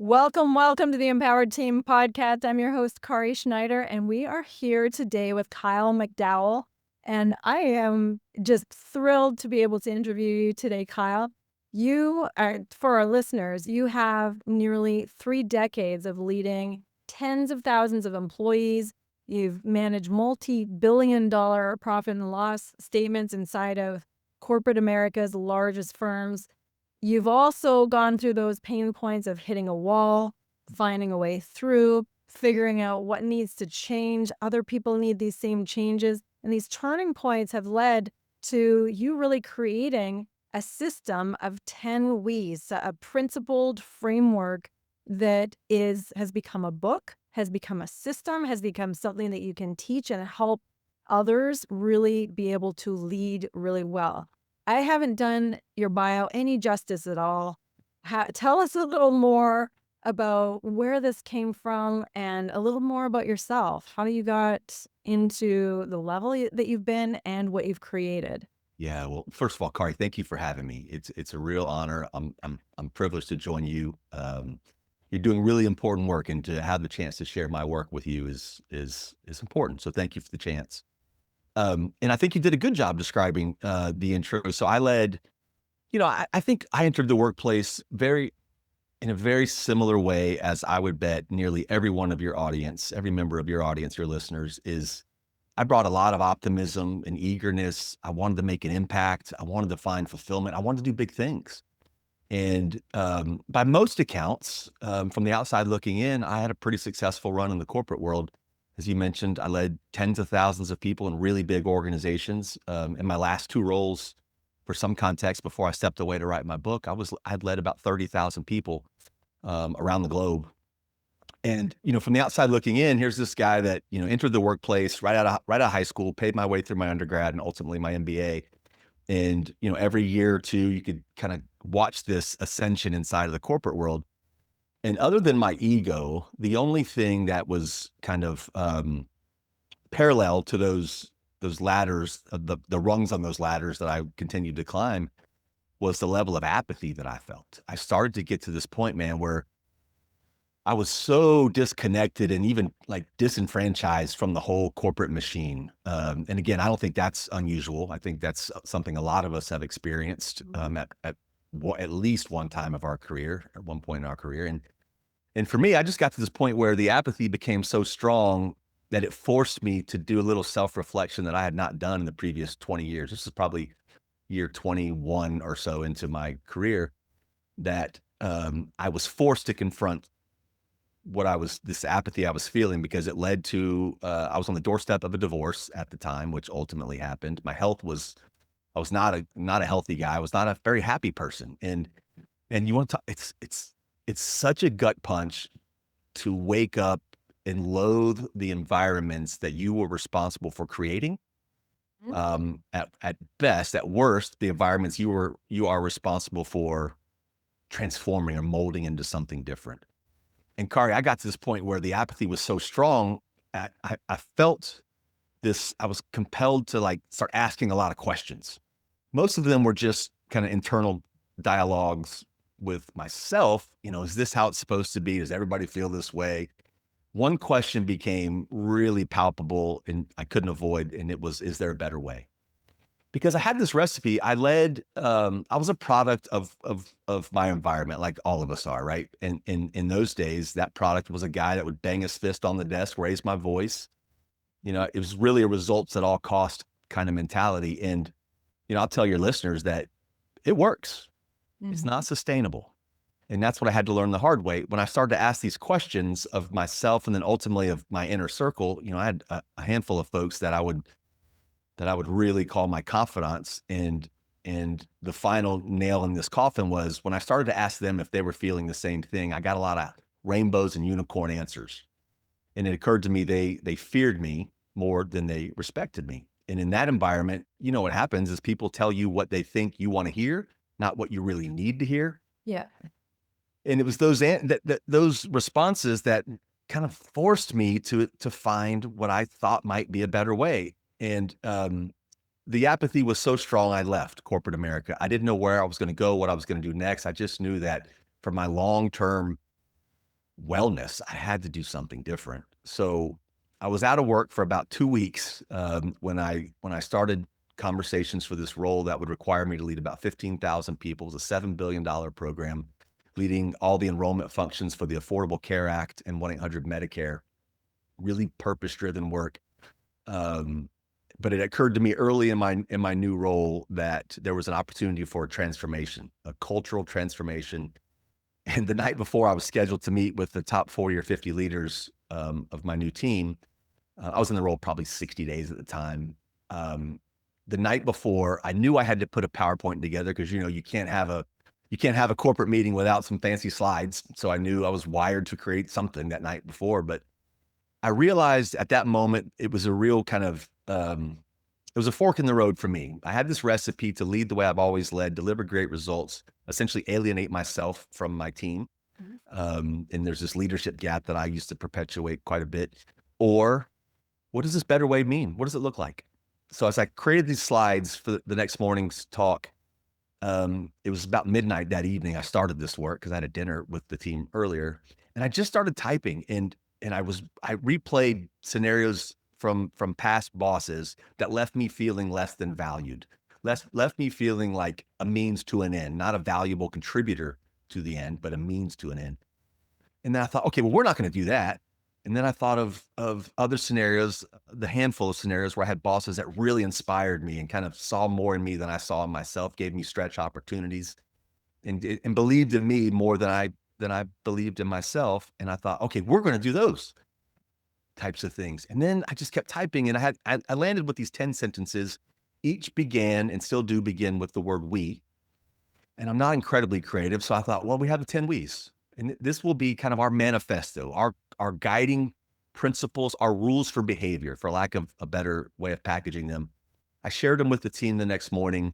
Welcome to the Empowered Team podcast. I'm your host, Kari Schneider, and we are here today with Kyle McDowell. And I am just thrilled to be able to interview you today, Kyle. You are, for our listeners, you have nearly 3 decades of leading tens of thousands of employees. You've managed multi-billion-dollar profit and loss statements inside of corporate America's largest firms. You've also gone through those pain points of hitting a wall, finding a way through, figuring out what needs to change. Other people need these same changes. And these turning points have led to you really creating a system of 10 WEs, a principled framework that has become a book, has become a system, has become something that you can teach and help others really be able to lead really well. I haven't done your bio any justice at all. Tell us a little more about where this came from and a little more about yourself, how you got into the level that you've been and what you've created. Yeah, well, first of all, Kari, thank you for having me. It's a real honor. I'm privileged to join you. You're doing really important work, and to have the chance to share my work with you is important. So thank you for the chance. And I think you did a good job describing the intro. So I led, I think I entered the workplace in a very similar way as I would bet nearly every one of your audience, every member of your audience, your listeners, is I brought a lot of optimism and eagerness. I wanted to make an impact. I wanted to find fulfillment. I wanted to do big things. And by most accounts, from the outside looking in, I had a pretty successful run in the corporate world. As you mentioned, I led tens of thousands of people in really big organizations. In my last 2 roles, for some context, before I stepped away to write my book, I'd led about 30,000 people around the globe. And, from the outside looking in, here's this guy that, entered the workplace right out of high school, paid my way through my undergrad and ultimately my MBA. And, every year or two, you could kind of watch this ascension inside of the corporate world. And other than my ego, the only thing that was kind of parallel to those ladders, the rungs on those ladders that I continued to climb, was the level of apathy that I felt. I started to get to this point, man, where I was so disconnected and even like disenfranchised from the whole corporate machine. And again, I don't think that's unusual. I think that's something a lot of us have experienced at least one time of our career, at one point in our career. And for me, I just got to this point where the apathy became so strong that it forced me to do a little self-reflection that I had not done in the previous 20 years. This is probably year 21 or so into my career that I was forced to confront this apathy I was feeling, because it led to, I was on the doorstep of a divorce at the time, which ultimately happened. I was not a healthy guy. I was not a very happy person. And you want to, it's such a gut punch to wake up and loathe the environments that you were responsible for creating. At best, at worst, the environments you are responsible for transforming or molding into something different. And Kari, I got to this point where the apathy was so strong, I felt this, I was compelled to like start asking a lot of questions. Most of them were just kind of internal dialogues with myself. Is this how it's supposed to be? Does everybody feel this way? One question became really palpable and I couldn't avoid, and it was, is there a better way? Because I had this recipe. I was a product of my environment, like all of us are, right? And in those days, that product was a guy that would bang his fist on the desk, raise my voice. It was really a results at all cost kind of mentality. And, I'll tell your listeners that it works. It's not sustainable. And that's what I had to learn the hard way. When I started to ask these questions of myself and then ultimately of my inner circle, I had a handful of folks that I would really call my confidants. And the final nail in this coffin was when I started to ask them if they were feeling the same thing. I got a lot of rainbows and unicorn answers. And it occurred to me they feared me more than they respected me. And in that environment, what happens is people tell you what they think you want to hear, not what you really need to hear. Yeah. And it was those responses that kind of forced me to find what I thought might be a better way. And the apathy was so strong, I left corporate America. I didn't know where I was going to go, what I was going to do next. I just knew that for my long-term wellness. I had to do something different. So I was out of work for about 2 weeks when I started conversations for this role that would require me to lead about 15,000 people. It was a $7 billion program, leading all the enrollment functions for the Affordable Care Act and 1-800-MEDICARE. Really purpose-driven work. Um, but it occurred to me early in my new role that there was an opportunity for a transformation, a cultural transformation. And the night before I was scheduled to meet with the top 40 or 50 leaders of my new team, I was in the role probably 60 days at the time. Um, the night before, I knew I had to put a PowerPoint together because you can't have a corporate meeting without some fancy slides. So I knew I was wired to create something that night before. But I realized at that moment it was a real kind of it was a fork in the road for me. I had this recipe to lead the way I've always led, deliver great results, essentially alienate myself from my team. Mhm. And there's this leadership gap that I used to perpetuate quite a bit. Or what does this better way mean? What does it look like? So as I created these slides for the next morning's talk, it was about midnight that evening. I started this work because I had a dinner with the team earlier, and I just started typing, and I replayed scenarios from past bosses that left me feeling less than valued, left me feeling like a means to an end, not a valuable contributor to the end, but a means to an end. And then I thought, okay, well, we're not going to do that. And then I thought of other scenarios, the handful of scenarios where I had bosses that really inspired me and kind of saw more in me than I saw in myself, gave me stretch opportunities, and believed in me more than I believed in myself. And I thought, okay, we're going to do those types of things. And then I just kept typing, and I landed with these 10 sentences. Each began and still do begin with the word we. And I'm not incredibly creative, so I thought, well, we have the 10 We's, and this will be kind of our manifesto, our guiding principles, our rules for behavior, for lack of a better way of packaging them. I shared them with the team the next morning.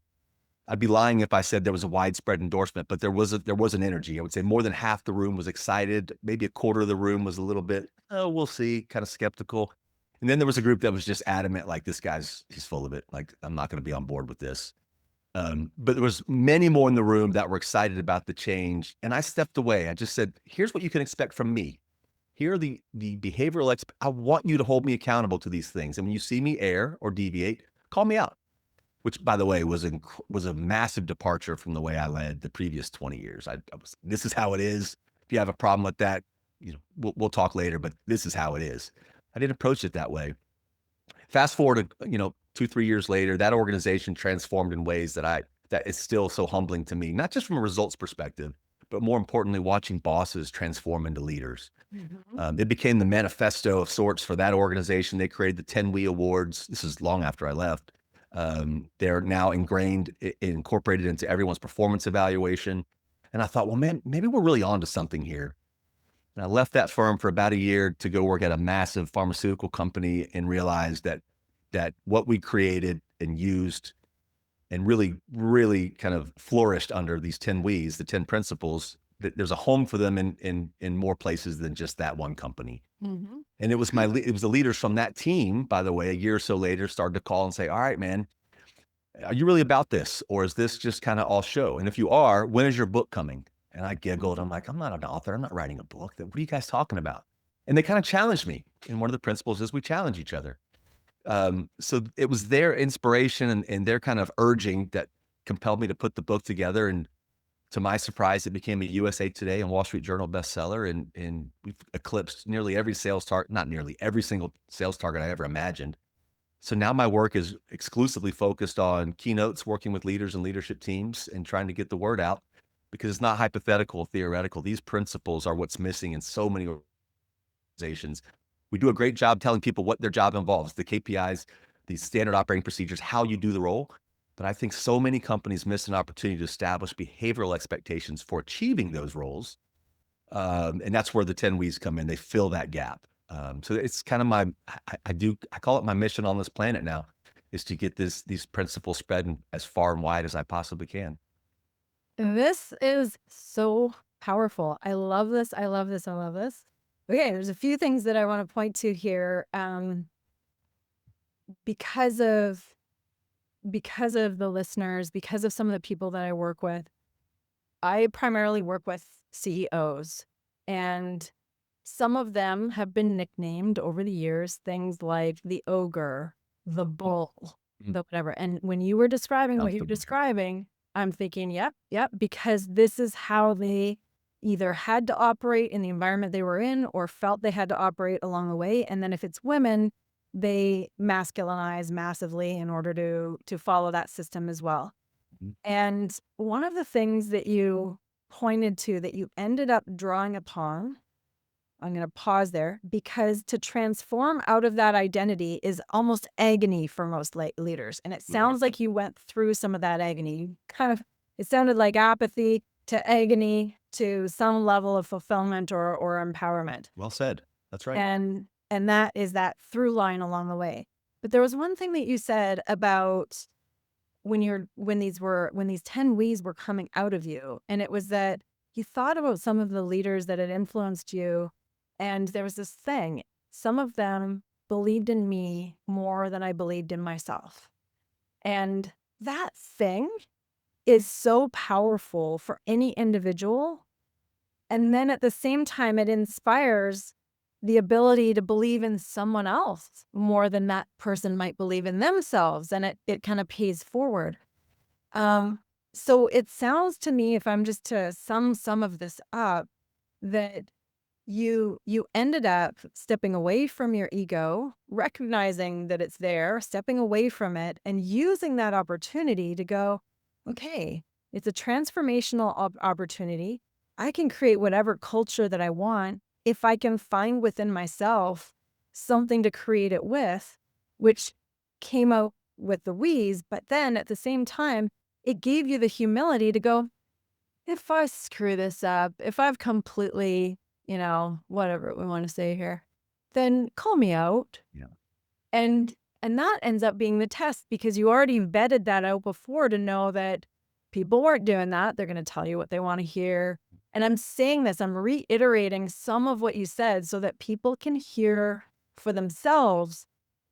I'd be lying if I said there was a widespread endorsement, but there was an energy. I would say more than half the room was excited. Maybe a quarter of the room was a little bit, oh, we'll see, kind of skeptical. And then there was a group that was just adamant, like he's full of it. Like, I'm not going to be on board with this. But there was many more in the room that were excited about the change. And I stepped away. I just said, here's what you can expect from me. Here are the behavioral I want you to hold me accountable to these things. And when you see me err or deviate, call me out. Which, by the way, was a massive departure from the way I led the previous 20 years. This is how it is. If you have a problem with that, we'll talk later, but this is how it is. I didn't approach it that way. Fast forward to, 2, 3 years later, that organization transformed in ways that is still so humbling to me, not just from a results perspective, but more importantly, watching bosses transform into leaders. Mhm. It became the manifesto of sorts for that organization. They created the 10 We Awards. This is long after I left. They're now incorporated into everyone's performance evaluation. And I thought, well, man, maybe we're really onto something here. And I left that firm for about a year to go work at a massive pharmaceutical company and realized that what we created and used and really, really kind of flourished under these 10 We's, the 10 principles, that there's a home for them in more places than just that one company. Mhm. And it was the leaders from that team, by the way, a year or so later, started to call and say, all right, man, are you really about this? Or is this just kind of all show? And if you are, when is your book coming? And I giggled. I'm like, I'm not an author. I'm not writing a book. What are you guys talking about? And they kind of challenged me. And one of the principles is we challenge each other. So it was their inspiration and their kind of urging that compelled me to put the book together. And to my surprise, it became a USA Today and Wall Street Journal bestseller. And we've eclipsed nearly every sales target, not nearly every single sales target I ever imagined. So now my work is exclusively focused on keynotes, working with leaders and leadership teams and trying to get the word out, because it's not hypothetical or theoretical. These principles are what's missing in so many organizations. We do a great job telling people what their job involves, the KPIs, the standard operating procedures, how you do the role. But I think so many companies miss an opportunity to establish behavioral expectations for achieving those roles. And that's where the 10 We's come in. They fill that gap. So it's kind of I call it my mission on this planet now, is to get these principles spread as far and wide as I possibly can. This is so powerful. I love this. I love this. I love this. Okay, there's a few things that I want to point to here. Because of the listeners, because of some of the people that I work with, I primarily work with CEOs, and some of them have been nicknamed over the years, things like the ogre, the bull, the whatever. And when you were describing what you were describing, I'm thinking, yep, because this is how they either had to operate in the environment they were in or felt they had to operate along the way. And then if it's women, they masculinize massively in order to follow that system as well. And one of the things that you pointed to that you ended up drawing upon, I'm going to pause there, because to transform out of that identity is almost agony for most leaders. And it sounds like you went through some of that agony. You it sounded like apathy to agony to some level of fulfillment or empowerment. Well said. That's right. And that is that through line along the way. But there was one thing that you said about when these 10 We's were coming out of you, and it was that you thought about some of the leaders that had influenced you, and there was this thing, some of them believed in me more than I believed in myself. And that thing is so powerful for any individual. And then at the same time, it inspires the ability to believe in someone else more than that person might believe in themselves. And it kind of pays forward. So it sounds to me, if I'm just to sum some of this up, that you ended up stepping away from your ego, recognizing that it's there, stepping away from it, and using that opportunity to go, okay, it's a transformational opportunity. I can create whatever culture that I want if I can find within myself something to create it with, which came out with the We's, but then at the same time, it gave you the humility to go, if I screw this up, if I've completely, whatever we want to say here, then call me out. Yeah. And that ends up being the test because you already vetted that out before to know that people weren't doing that. They're going to tell you what they want to hear. And I'm saying this, I'm reiterating some of what you said so that people can hear for themselves.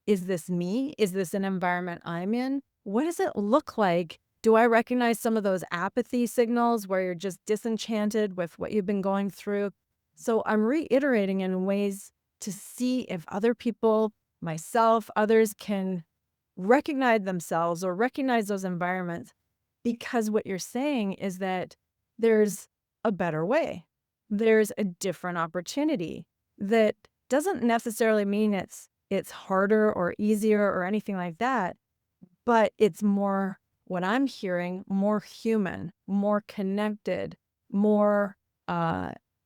Is this me? Is this an environment I'm in? What does it look like? Do I recognize some of those apathy signals where you're just disenchanted with what you've been going through? So I'm reiterating in ways to see if other people, myself, others can recognize themselves or recognize those environments, because what you're saying is that there's a better way. There's a different opportunity that doesn't necessarily mean it's harder or easier or anything like that, but it's more, what I'm hearing, more human, more connected, more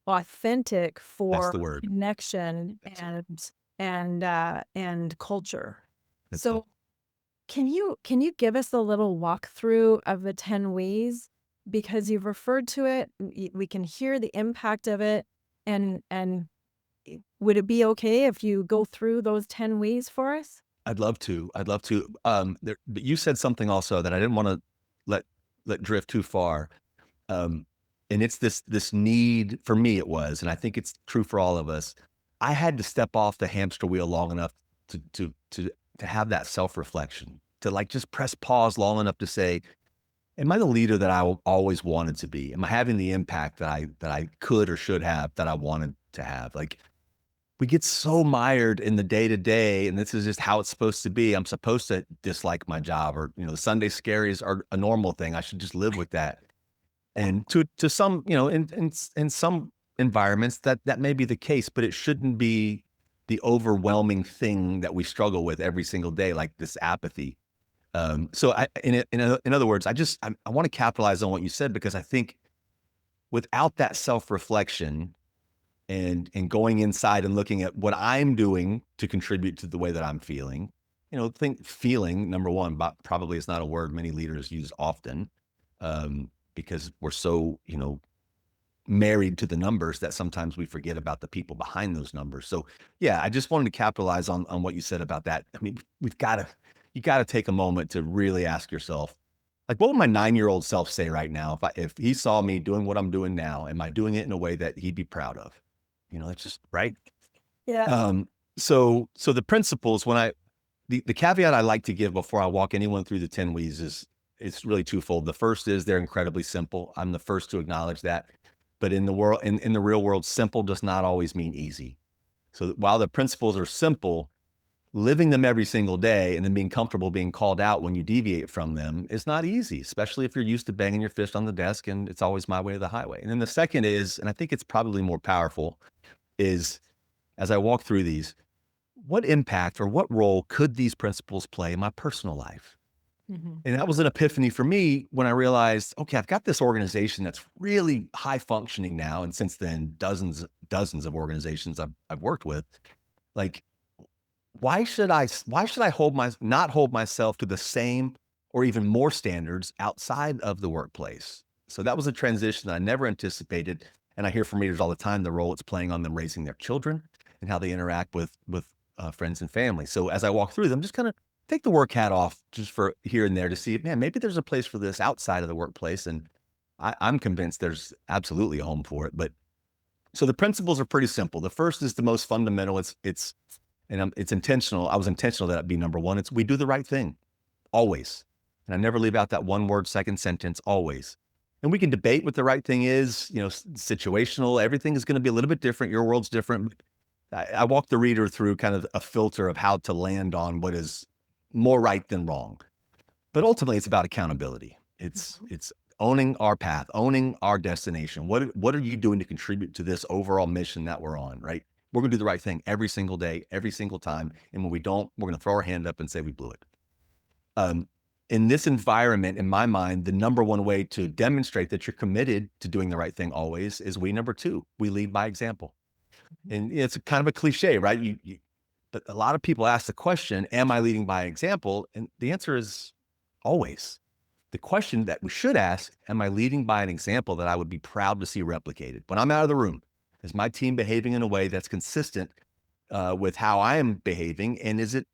authentic for That's the word. connection and culture. That's so can you give us a little walkthrough of the 10 We's? Because you've referred to it, we can hear the impact of it. And would it be okay if you go through those 10 We's for us? I'd love to. But you said something also that I didn't want to let drift too far. And it's this need, for me it was, and I think it's true for all of us. I had to step off the hamster wheel long enough to have that self-reflection, to just press pause long enough to say, am I the leader that I always wanted to be? Am I having the impact that I could or should have, that I wanted to have? We get so mired in the day-to-day, and this is just how it's supposed to be. I'm supposed to dislike my job, or, the Sunday scaries are a normal thing. I should just live with that. And to some, in some environments that may be the case, but it shouldn't be the overwhelming thing that we struggle with every single day, like this apathy. So in other words, I want to capitalize on what you said, because I think without that self-reflection and going inside and looking at what I'm doing to contribute to the way that I'm feeling, feeling, number one, but probably is not a word many leaders use often, because we're so, married to the numbers that sometimes we forget about the people behind those numbers. So yeah, I just wanted to capitalize on what you said about that. I mean, you got to take a moment to really ask yourself, what would my 9-year-old self say right now if he saw me doing what I'm doing now? Am I doing it in a way that he'd be proud of? It's just right. Yeah. So the principles, the caveat I like to give before I walk anyone through the 10 We's is, it's really twofold. The first is they're incredibly simple. I'm the first to acknowledge that. But in the real world, simple does not always mean easy. So while the principles are simple, living them every single day and then being comfortable being called out when you deviate from them is not easy, especially if you're used to banging your fist on the desk and it's always my way or the highway. And then the second is, and I think it's probably more powerful, is as I walk through these, what impact or what role could these principles play in my personal life? Mhm. And that was an epiphany for me when I realized, okay, I've got this organization that's really high functioning now. And since then, dozens of organizations I've worked with. Like, why should I not hold myself to the same or even more standards outside of the workplace? So that was a transition that I never anticipated. And I hear from readers all the time the role it's playing on them raising their children and how they interact with friends and family. So as I walk through them, just kind of take the work hat off just for here and there to see, man, maybe there's a place for this outside of the workplace. And I'm convinced there's absolutely a home for it. But so the principles are pretty simple. The first is the most fundamental. It's intentional. I was intentional that it be number one. It's we do the right thing always. And I never leave out that one word, second sentence, always. And we can debate what the right thing is, situational. Everything is going to be a little bit different. Your world's different. I walk the reader through kind of a filter of how to land on what is more right than wrong. But ultimately, it's about accountability. It's owning our path, owning our destination. What are you doing to contribute to this overall mission that we're on, right? We're going to do the right thing every single day, every single time. And when we don't, we're going to throw our hand up and say we blew it. In this environment, in my mind, the number one way to demonstrate that you're committed to doing the right thing always is number two, we lead by example. And it's kind of a cliche, right? But a lot of people ask the question, am I leading by example? And the answer is always. The question that we should ask, am I leading by an example that I would be proud to see replicated? When I'm out of the room, is my team behaving in a way that's consistent with how I am behaving? And is it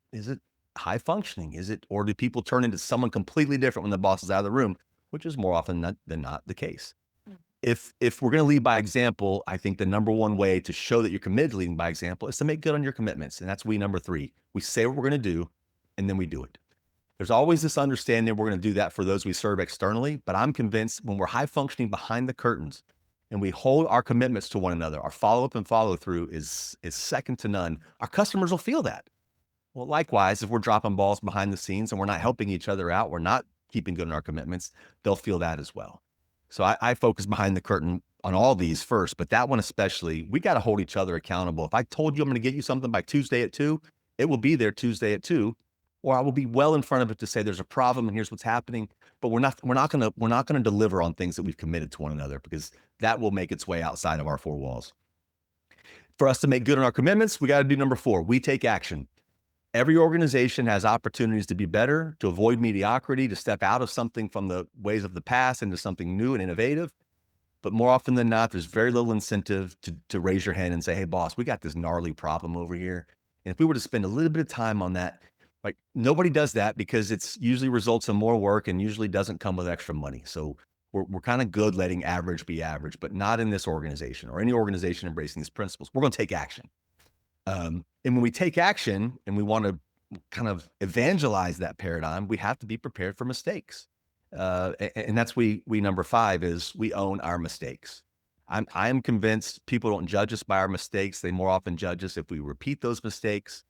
high functioning? Or do people turn into someone completely different when the boss is out of the room, which is more often than not the case. If we're going to lead by example, I think the number one way to show that you're committed to leading by example is to make good on your commitments. And that's number three. We say what we're going to do, and then we do it. There's always this understanding we're going to do that for those we serve externally, but I'm convinced when we're high functioning behind the curtains and we hold our commitments to one another, our follow-up and follow-through is second to none. Our customers will feel that. Well, likewise, if we're dropping balls behind the scenes and we're not helping each other out, we're not keeping good on our commitments, they'll feel that as well. So I focus behind the curtain on all these first, but that one especially, we got to hold each other accountable. If I told you I'm going to get you something by Tuesday at 2, it will be there Tuesday at 2, or I will be well in front of it to say there's a problem and here's what's happening. But we're not going to deliver on things that we've committed to one another because that will make its way outside of our four walls. For us to make good on our commitments, we got to do number 4. We take action. Every organization has opportunities to be better, to avoid mediocrity, to step out of something from the ways of the past into something new and innovative. But more often than not, there's very little incentive to raise your hand and say, hey, boss, we got this gnarly problem over here. And if we were to spend a little bit of time on that, like nobody does that because it's usually results in more work and usually doesn't come with extra money. So we're kind of good letting average be average, but not in this organization or any organization embracing these principles. We're going to take action. And when we take action and we want to kind of evangelize that paradigm, we have to be prepared for mistakes. And that's number 5 is we own our mistakes. I am convinced people don't judge us by our mistakes. They more often judge us if we repeat those mistakes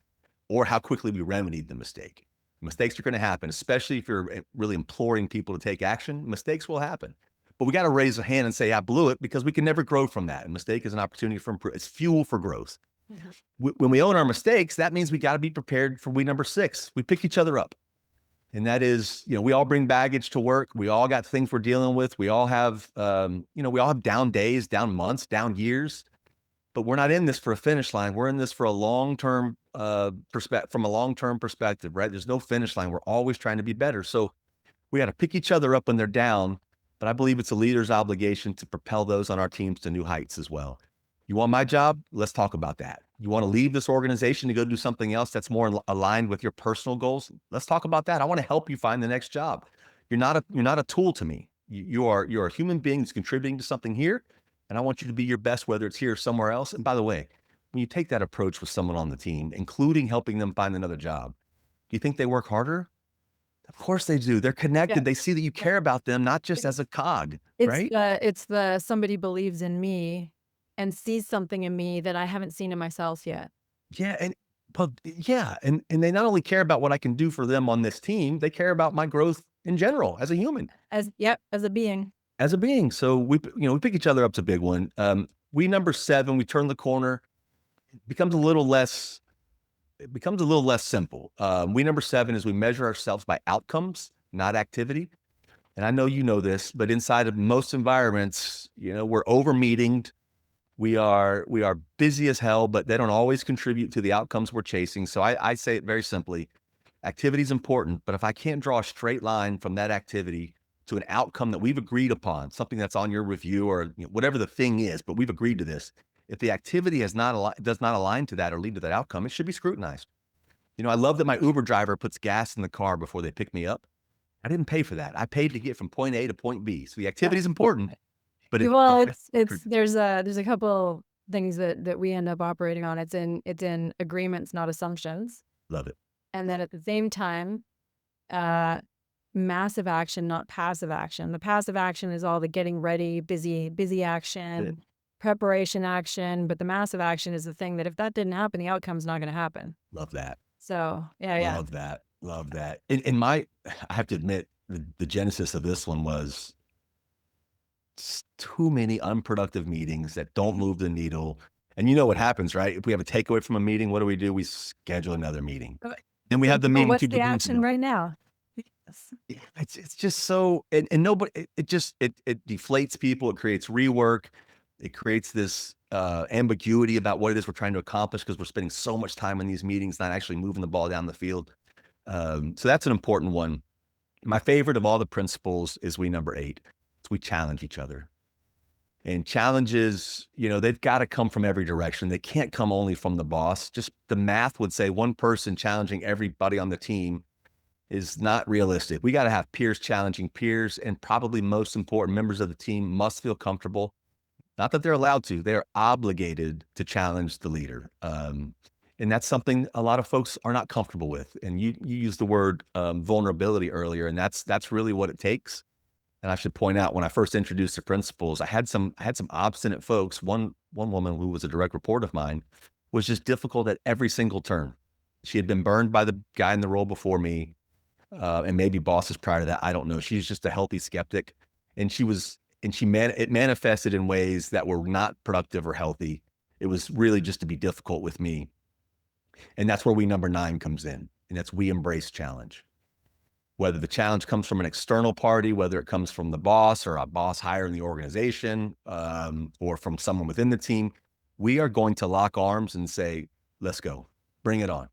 or how quickly we remedied the mistake. Mistakes are going to happen, especially if you're really imploring people to take action. Mistakes will happen. But we got to raise a hand and say, I blew it, because we can never grow from that. A mistake is an opportunity for improvement. It's fuel for growth. When we own our mistakes, that means we got to be prepared for number 6. We pick each other up. And that is, we all bring baggage to work. We all got things we're dealing with. We all have, we all have down days, down months, down years, but we're not in this for a finish line. We're in this for a long-term perspective, from a long-term perspective, right? There's no finish line. We're always trying to be better. So we got to pick each other up when they're down, but I believe it's a leader's obligation to propel those on our teams to new heights as well. You want my job? Let's talk about that. You want to leave this organization to go do something else that's more aligned with your personal goals? Let's talk about that. I want to help you find the next job. You're not a tool to me. You're a human being that's contributing to something here, and I want you to be your best, whether it's here or somewhere else. And by the way, when you take that approach with someone on the team, including helping them find another job, do you think they work harder? Of course they do. They're Yeah. connected. They see that you care about them, not just as a cog, right? It's the somebody believes in me and sees something in me that I haven't seen in myself yet. Yeah, and they not only care about what I can do for them on this team, they care about my growth in general as a human, As a being. as a being. So we pick each other up. It's a big one. We number 7, we turn the corner. It becomes a little less. It becomes a little less simple. We number 7 is we measure ourselves by outcomes, not activity. And I know you know this, but inside of most environments, we're over meetinged. We are busy as hell, but they don't always contribute to the outcomes we're chasing. So I say it very simply: activity is important, but if I can't draw a straight line from that activity to an outcome that we've agreed upon, something that's on your review or whatever the thing is, but we've agreed to this. If the activity does not align to that or lead to that outcome, it should be scrutinized. I love that my Uber driver puts gas in the car before they pick me up. I didn't pay for that. I paid to get from point A to point B. So the activity is important, but Well, it's there's a couple things that we end up operating on. It's in agreements, not assumptions. love it. And then at the same time, massive action, not passive action. The passive action is all the getting ready, busy action, preparation action. But the massive action is the thing that if that didn't happen, the outcome's not going to happen. Love that. So yeah. Love that. Love that. I have to admit, the genesis of this one was too many unproductive meetings that don't move the needle. And you know what happens, right? If we have a takeaway from a meeting, what do? We schedule another meeting. Then we have the meeting. What's the action right now? Yes. It's just so, and nobody, it deflates people. It creates rework. It creates this ambiguity about what it is we're trying to accomplish because we're spending so much time in these meetings, not actually moving the ball down the field. So that's an important one. My favorite of all the principles is we number 8. It's we challenge each other. And challenges, they've got to come from every direction. They can't come only from the boss. Just the math would say one person challenging everybody on the team is not realistic. We got to have peers challenging peers, and probably most important, members of the team must feel comfortable. Not that they're allowed to, they're obligated to challenge the leader. And that's something a lot of folks are not comfortable with. And you used the word vulnerability earlier, and that's really what it takes. And I should point out, when I first introduced the principles, I had some obstinate folks. One woman who was a direct report of mine was just difficult at every single turn. She had been burned by the guy in the role before me, and maybe bosses prior to that. I don't know. She's just a healthy skeptic, and it manifested in ways that were not productive or healthy. It was really just to be difficult with me, and that's where we number 9 comes in, and that's we embrace challenge. Whether the challenge comes from an external party, whether it comes from the boss or a boss higher in the organization, or from someone within the team, we are going to lock arms and say, let's go, bring it on.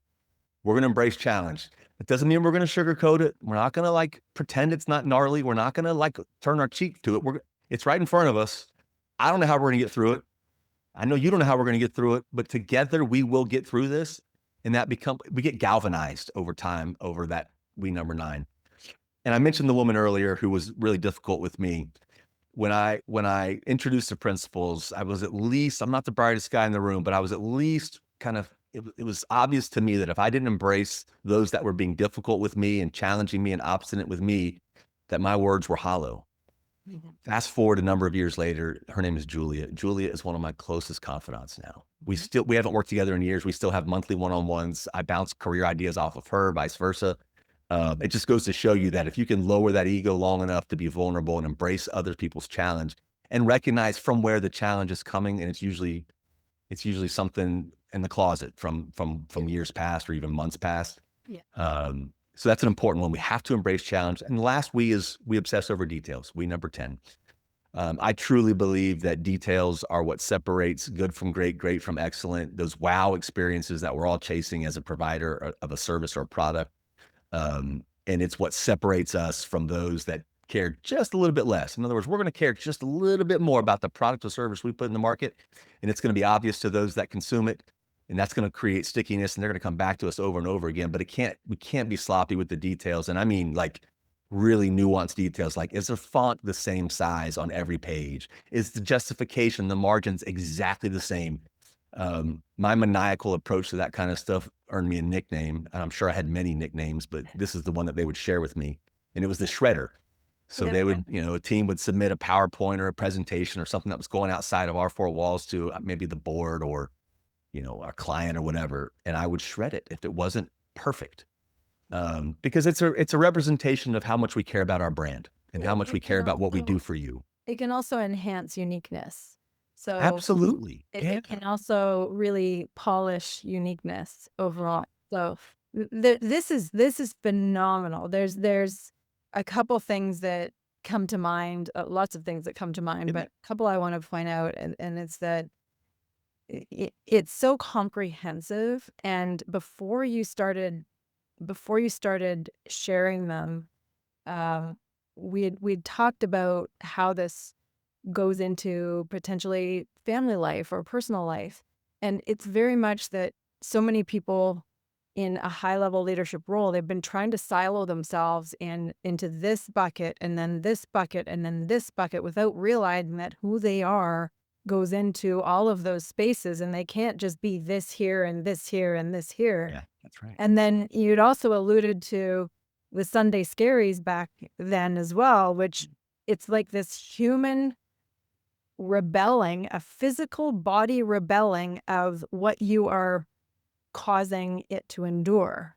We're going to embrace challenge. It doesn't mean we're going to sugarcoat it. We're not going to pretend it's not gnarly. We're not going to turn our cheek to it. It's right in front of us. I don't know how we're going to get through it. I know you don't know how we're going to get through it, but together we will get through this. And we get galvanized over time over that we number 9. And I mentioned the woman earlier who was really difficult with me. When I introduced the principles, I was at least, I'm not the brightest guy in the room, but I was at least it was obvious to me that if I didn't embrace those that were being difficult with me and challenging me and obstinate with me, that my words were hollow. Mm-hmm. Fast forward a number of years later, her name is Julia. Julia is one of my closest confidants now. We haven't worked together in years. We still have monthly one-on-ones. I bounce career ideas off of her, vice versa. It just goes to show you that if you can lower that ego long enough to be vulnerable and embrace other people's challenge and recognize from where the challenge is coming, and it's usually something in the closet from years past or even months past. Yeah. So that's an important one. We have to embrace challenge. And the last we obsess over details. We number 10. I truly believe that details are what separates good from great from excellent. Those wow experiences that we're all chasing as a provider of a service or a product. And it's what separates us from those that care just a little bit less. In other words, we're going to care just a little bit more about the product or service we put in the market, and it's going to be obvious to those that consume it, and that's going to create stickiness, and they're going to come back to us over and over again. But we can't be sloppy with the details, and I mean really nuanced details. Is the font the same size on every page? Is the justification, the margins exactly the same? My maniacal approach to that kind of stuff earned me a nickname. And I'm sure I had many nicknames, but this is the one that they would share with me. And it was the shredder. So they would, a team would submit a PowerPoint or a presentation or something that was going outside of our four walls to maybe the board or, our client or whatever. And I would shred it if it wasn't perfect. Because it's a representation of how much we care about our brand and how much we care about what we do for you. It can also enhance uniqueness. So Absolutely. it can also really polish uniqueness overall. So this is phenomenal. There's a couple things that come to mind, lots of things that come to mind, but a couple I want to point out, and it's that it's so comprehensive. And before you started sharing them, we'd talked about how this goes into potentially family life or personal life. And it's very much that so many people in a high-level leadership role, they've been trying to silo themselves into this bucket and then this bucket and then this bucket without realizing that who they are goes into all of those spaces, and they can't just be this here and this here and this here. Yeah, that's right. And then you'd also alluded to the Sunday scaries back then as well, which it's like this human rebelling, a physical body rebelling of what you are causing it to endure.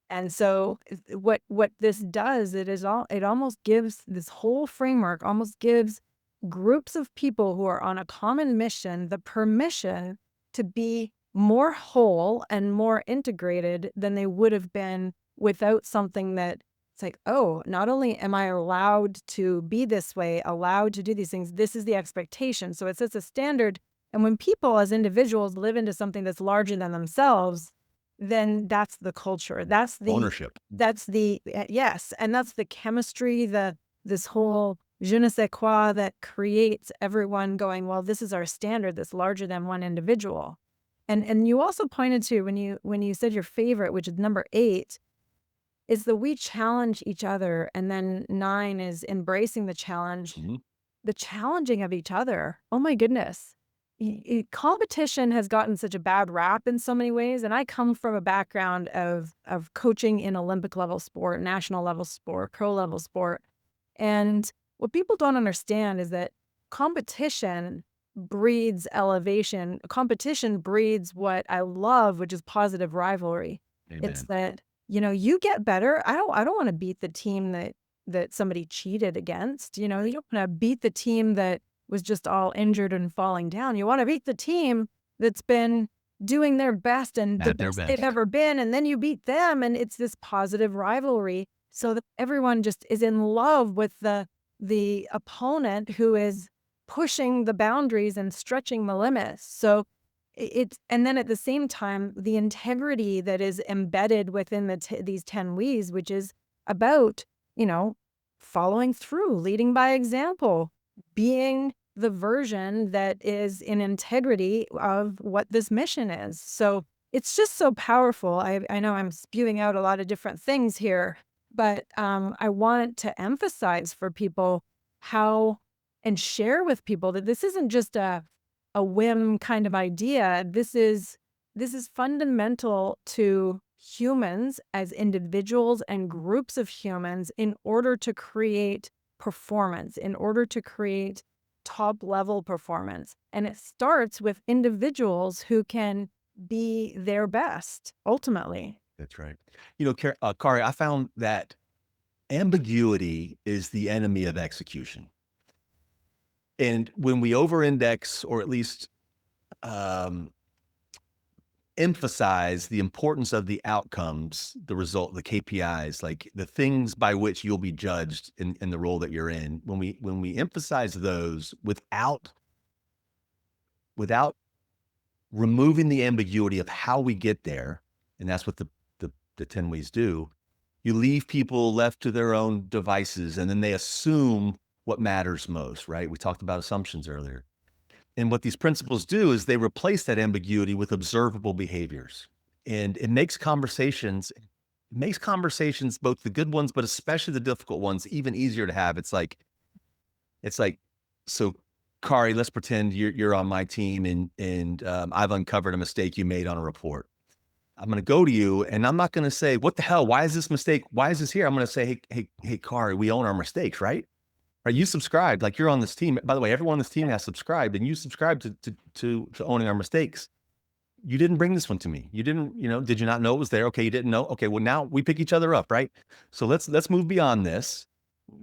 And so what this does, it almost gives, this whole framework almost gives groups of people who are on a common mission the permission to be more whole and more integrated than they would have been without something that it's like, oh, not only am I allowed to be this way, allowed to do these things, this is the expectation. So it sets a standard. And when people as individuals live into something that's larger than themselves, then that's the culture. That's the ownership. That's the, yes. And that's the chemistry, this whole je ne sais quoi that creates everyone going, well, this is our standard that's larger than one individual. And you also pointed to when you said your favorite, which is number 8, is that we challenge each other. And then 9 is embracing the challenge, the challenging of each other. Oh my goodness. Competition has gotten such a bad rap in so many ways. And I come from a background of coaching in Olympic level sport, national level sport, pro level sport. And what people don't understand is that competition breeds elevation. Competition breeds what I love, which is positive rivalry. Amen. It's that, you get better. I don't want to beat the team that somebody cheated against. You don't want to beat the team that was just all injured and falling down. You want to beat the team that's been doing their best and the best they've ever been, and then you beat them, and it's this positive rivalry so that everyone just is in love with the opponent who is pushing the boundaries and stretching the limits. So and then at the same time, the integrity that is embedded within these 10 We's, which is about, following through, leading by example, being the version that is in integrity of what this mission is. So it's just so powerful. I know I'm spewing out a lot of different things here, but I want to emphasize for people and share with people that this isn't just a whim kind of idea. This is fundamental to humans as individuals and groups of humans in order to create performance, in order to create top level performance. And it starts with individuals who can be their best ultimately. That's right. Kari, I found that ambiguity is the enemy of execution. And when we over-index, or at least emphasize the importance of the outcomes, the result, the KPIs, like the things by which you'll be judged in the role that you're in, when we emphasize those without removing the ambiguity of how we get there, and that's what the 10 We's do, you leave people left to their own devices, and then they assume what matters most, right? We talked about assumptions earlier. And what these principles do is they replace that ambiguity with observable behaviors. And it makes conversations, both the good ones, but especially the difficult ones, even easier to have. It's like, so Kari, let's pretend you're on my team and I've uncovered a mistake you made on a report. I'm going to go to you and I'm not going to say, what the hell? Why is this mistake? Why is this here? I'm going to say, hey, Kari, we own our mistakes, right? Right? You subscribed, like you're on this team. By the way, everyone on this team has subscribed, and you subscribed to owning our mistakes. You didn't bring this one to me. You didn't, did you not know it was there? Okay, you didn't know. Okay, well now we pick each other up, right? So let's move beyond this.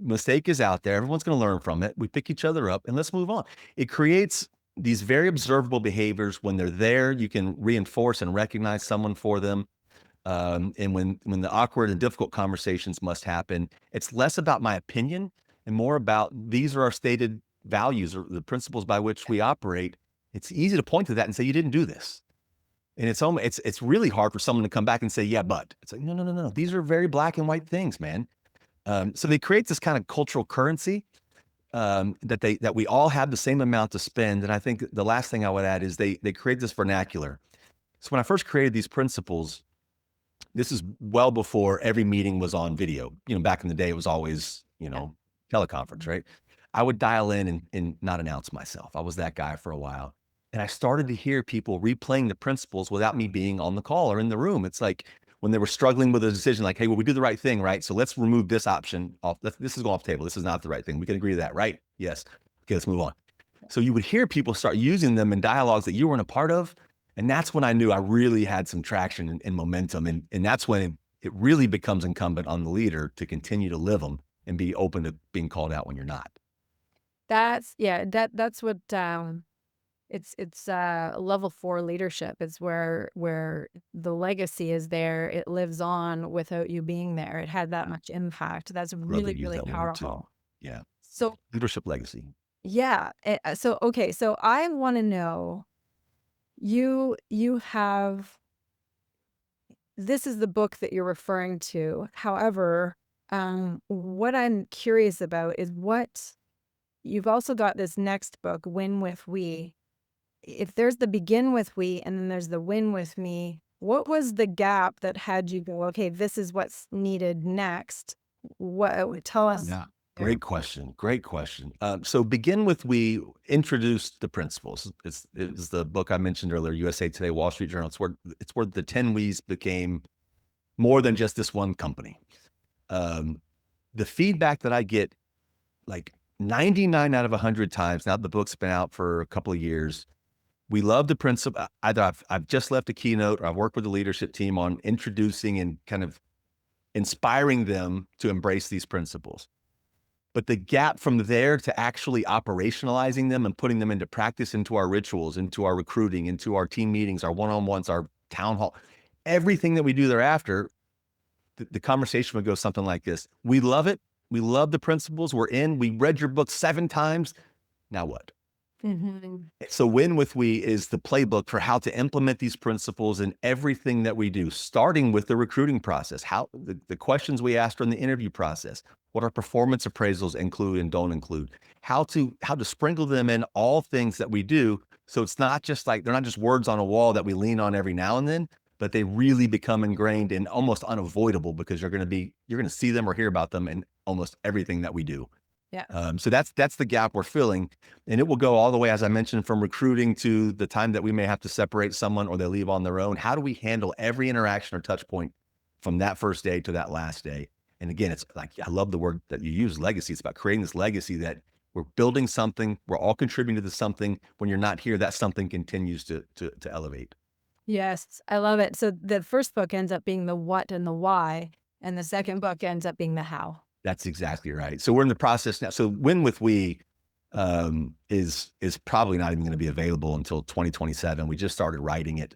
Mistake is out there. Everyone's going to learn from it. We pick each other up and let's move on. It creates these very observable behaviors. When they're there, you can reinforce and recognize someone for them. And when the awkward and difficult conversations must happen, it's less about my opinion and more about these are our stated values or the principles by which we operate. It's easy to point to that and say, you didn't do this. And it's really hard for someone to come back and say, yeah, but it's like, no. These are very black and white things, man. So they create this kind of cultural currency that we all have the same amount to spend. And I think the last thing I would add is they create this vernacular. So when I first created these principles, this is well before every meeting was on video. Back in the day, it was always, teleconference, right? I would dial in and not announce myself. I was that guy for a while. And I started to hear people replaying the principles without me being on the call or in the room. It's like when they were struggling with a decision, like, hey, well, we do the right thing, right? So let's remove this option off. This is going off the table. This is not the right thing. We can agree to that, right? Yes. Okay, let's move on. So you would hear people start using them in dialogues that you weren't a part of. And that's when I knew I really had some traction and momentum. And that's when it really becomes incumbent on the leader to continue to live them and be open to being called out when you're not. That's what it's level 4 leadership is where the legacy is there. It lives on without you being there. It had that much impact. That's really, really powerful. Yeah. So Leadership legacy. yeah. So okay. So I want to know, you have, this is the book that you're referring to. However, what I'm curious about is what you've also got this next book, Win with We. If there's the begin with we and then there's the win with me, what was the gap that had you go, okay, this is what's needed next? What, tell us. Yeah. Great question. So begin with, we introduced the principles. It's the book I mentioned earlier, USA Today, Wall Street Journal. It's where the 10 We's became more than just this one company. The feedback that I get, like 99 out of 100 times, now the book's been out for a couple of years, we love the principle. Either I've just left a keynote or I've worked with the leadership team on introducing and kind of inspiring them to embrace these principles. But the gap from there to actually operationalizing them and putting them into practice, into our rituals, into our recruiting, into our team meetings, our one-on-ones, our town hall, everything that we do thereafter, the conversation would go something like this. We love it. We love the principles. We're in. We read your book 7 times. Now what? Mm-hmm. So Win with We is the playbook for how to implement these principles in everything that we do, starting with the recruiting process, how the questions we ask during the interview process, what our performance appraisals include and don't include, how to sprinkle them in all things that we do. So it's not just like, they're not just words on a wall that we lean on every now and then, but they really become ingrained and almost unavoidable because you're going to see them or hear about them in almost everything that we do. Yeah. So that's the gap we're filling, and it will go all the way, as I mentioned, from recruiting to the time that we may have to separate someone or they leave on their own. How do we handle every interaction or touch point from that first day to that last day? And again, it's like, I love the word that you use, legacy. It's about creating this legacy that we're building something, we're all contributing to something. When you're not here, that something continues to elevate. Yes, I love it. So the first book ends up being the what and the why, and the second book ends up being the how. That's exactly right. So we're in the process now. So Win with We is probably not even going to be available until 2027. We just started writing it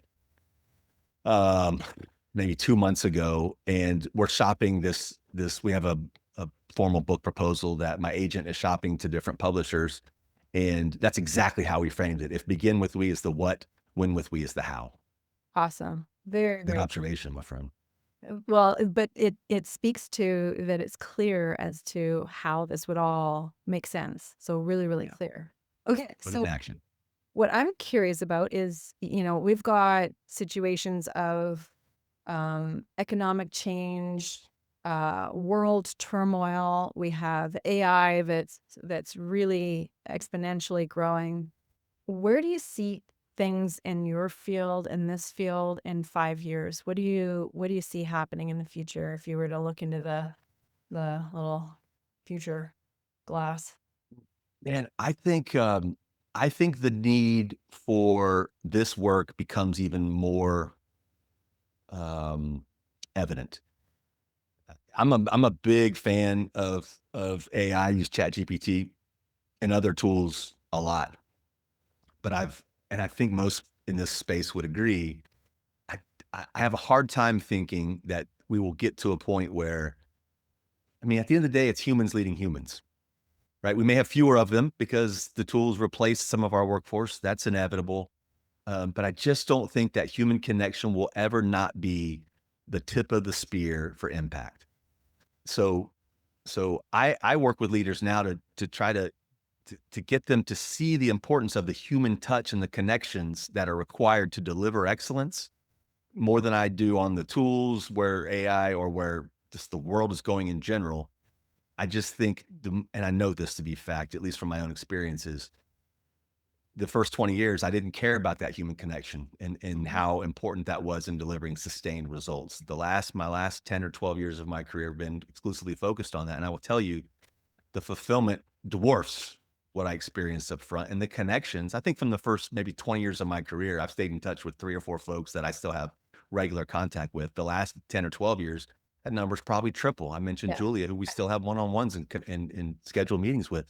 maybe 2 months ago, and we're shopping this. We have a formal book proposal that my agent is shopping to different publishers, and that's exactly how we framed it. If Begin with We is the what, Win with We is the how. Awesome. Very Good great. observation, my friend. Well, but it speaks to that it's clear as to how this would all make sense. So really, really clear. Okay. Put it So in action. what I'm curious about is, we've got situations of economic change, world turmoil. We have AI that's really exponentially growing. Where do you see things in your field, in this field, in 5 years? What do you see happening in the future if you were to look into the little future glass? And I think the need for this work becomes even more um, evident. I'm a big fan of AI. I use ChatGPT and other tools a lot, but I think most in this space would agree. I I have a hard time thinking that we will get to a point where, I mean, at the end of the day, it's humans leading humans, right? We may have fewer of them because the tools replace some of our workforce. That's inevitable. But I just don't think that human connection will ever not be the tip of the spear for impact. So, I work with leaders now to try to get them to see the importance of the human touch and the connections that are required to deliver excellence more than I do on the tools where AI or where just the world is going in general. I just think, and I know this to be fact, at least from my own experiences, the first 20 years, I didn't care about that human connection and Mhm. how important that was in delivering sustained results. My last 10 or 12 years of my career have been exclusively focused on that. And I will tell you, the fulfillment dwarfs what I experienced up front and the connections. I think from the first maybe 20 years of my career, I've stayed in touch with 3 or 4 folks that I still have regular contact with. The last 10 or 12 years, that number's probably triple. I mentioned Yeah. Julia, who we still have one-on-ones and scheduled meetings with.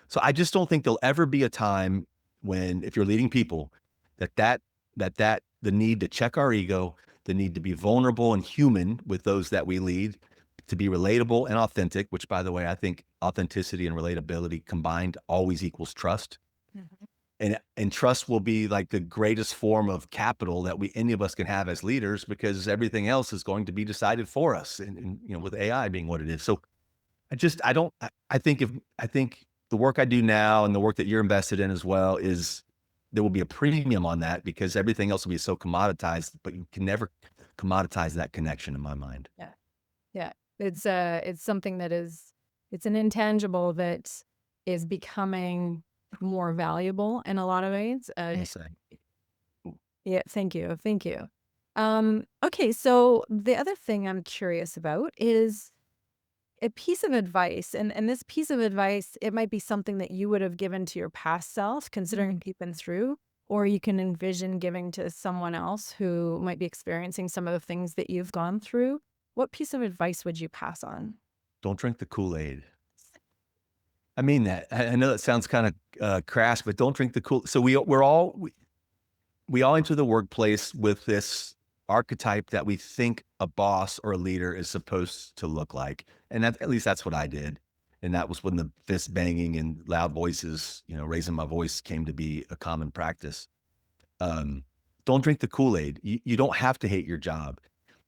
So I just don't think there'll ever be a time when, if you're leading people, that that the need to check our ego, the need to be vulnerable and human with those that we lead, to be relatable and authentic, which by the way, I think authenticity and relatability combined always equals trust. Mhm. And trust will be like the greatest form of capital that any of us can have as leaders, because everything else is going to be decided for us. And with AI being what it is. So I don't, I think the work I do now and the work that you're invested in as well is, there will be a premium on that because everything else will be so commoditized, but you can never commoditize that connection in my mind. Yeah. Yeah. It's something it's an intangible that is becoming more valuable in a lot of ways. Yes, Yeah, thank you. Thank you. Okay, so the other thing I'm curious about is a piece of advice. And this piece of advice, it might be something that you would have given to your past self, considering you've been through, or you can envision giving to someone else who might be experiencing some of the things that you've gone through. What piece of advice would you pass on? don't drink the Kool-Aid. I mean that. I know that sounds kind of crass, but don't drink the Kool. So we all enter the workplace with this archetype that we think a boss or a leader is supposed to look like, and at least that's what I did. And that was when the fist banging and loud voices, raising my voice, came to be a common practice. Um, don't drink the Kool-Aid. You don't have to hate your job.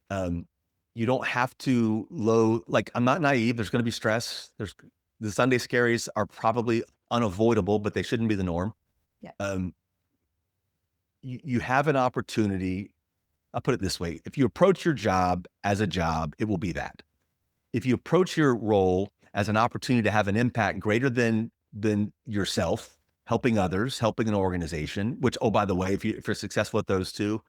Um, you don't have to like, I'm not naive. There's going to be stress. The Sunday scaries are probably unavoidable, but they shouldn't be the norm. Yeah. Um, you have an opportunity. I'll put it this way. If you approach your job as a job, it will be that. If you approach your role as an opportunity to have an impact greater than yourself, helping others, helping an organization, which, oh, by the way, if you're successful at those two,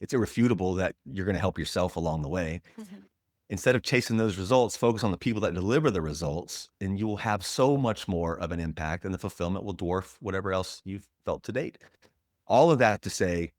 it's irrefutable that you're going to help yourself along the way. Mhm. Instead of chasing those results, focus on the people that deliver the results, and you will have so much more of an impact, and the fulfillment will dwarf whatever else you've felt to date. All of that to say,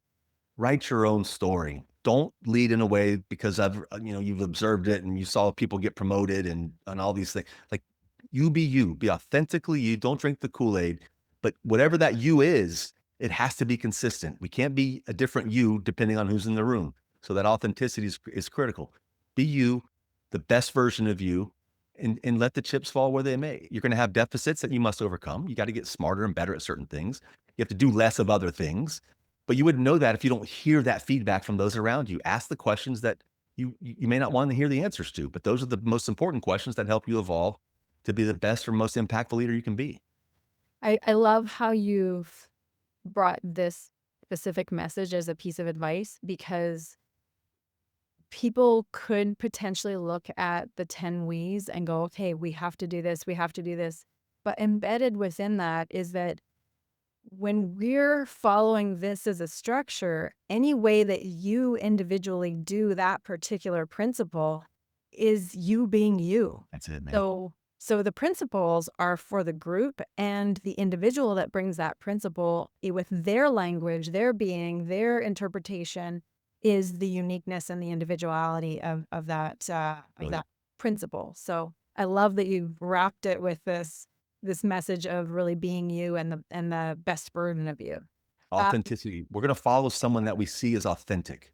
write your own story. Don't lead in a way because you've observed it and you saw people get promoted and all these things. Like, you, be authentically you. Don't drink the Kool-Aid, but whatever that you is, it has to be consistent. We can't be a different you depending on who's in the room. So that authenticity is critical. Be you, the best version of you, and let the chips fall where they may. You're going to have deficits that you must overcome. You got to get smarter and better at certain things. You have to do less of other things, but you wouldn't know that if you don't hear that feedback from those around you. Ask the questions that you may not want to hear the answers to, but those are the most important questions that help you evolve to be the best or most impactful leader you can be. I love how you've brought this specific message as a piece of advice because people could potentially look at the 10 We's and go, okay, we have to do this, we have to do this. But embedded within that is that when we're following this as a structure, any way that you individually do that particular principle is you being you. That's it, man. So the principles are for the group, and the individual that brings that principle with their language, their being, their interpretation is the uniqueness and the individuality of that principle. So I love that you wrapped it with this message of really being you and the best version of you. Authenticity. We're going to follow someone that we see as authentic.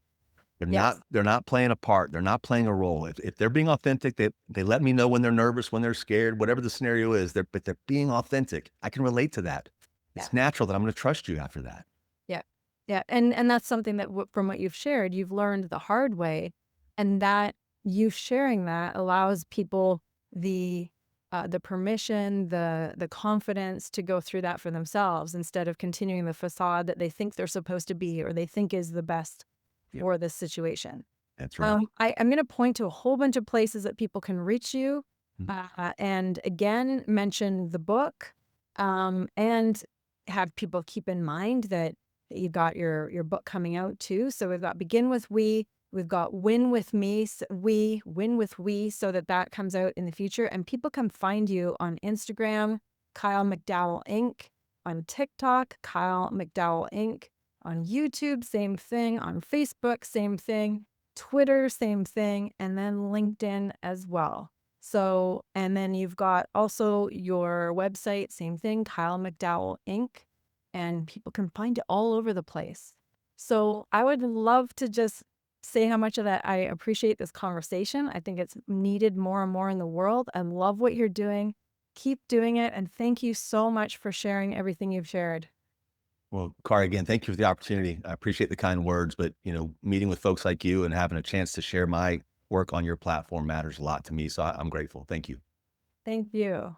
Yes. They're not playing a part. They're not playing a role. If they're being authentic, they let me know when they're nervous, when they're scared, whatever the scenario is, but they're being authentic. I can relate to that. Yeah. It's natural that I'm going to trust you after that. Yeah. Yeah. And that's something that from what you've shared, you've learned the hard way, and that you sharing that allows people the permission, the confidence to go through that for themselves instead of continuing the facade that they think they're supposed to be or they think is the best Yep. for this situation. That's right. I'm going to point to a whole bunch of places that people can reach you, and again mention the book, and have people keep in mind that you've got your book coming out too. So we've got Begin with We. We've got Win with Me, Win with We, so that comes out in the future. And people can find you on Instagram, Kyle McDowell Inc., on TikTok, Kyle McDowell Inc., on YouTube, same thing, on Facebook, same thing, Twitter, same thing, and then LinkedIn as well. So, and then you've got also your website, same thing, Kyle McDowell Inc., and people can find it all over the place. So I would love to just say how much of that I appreciate this conversation. I think it's needed more and more in the world. I love what you're doing. Keep doing it. And thank you so much for sharing everything you've shared. Well, Kari, again, thank you for the opportunity. I appreciate the kind words, but meeting with folks like you and having a chance to share my work on your platform matters a lot to me. So I'm grateful. Thank you. Thank you.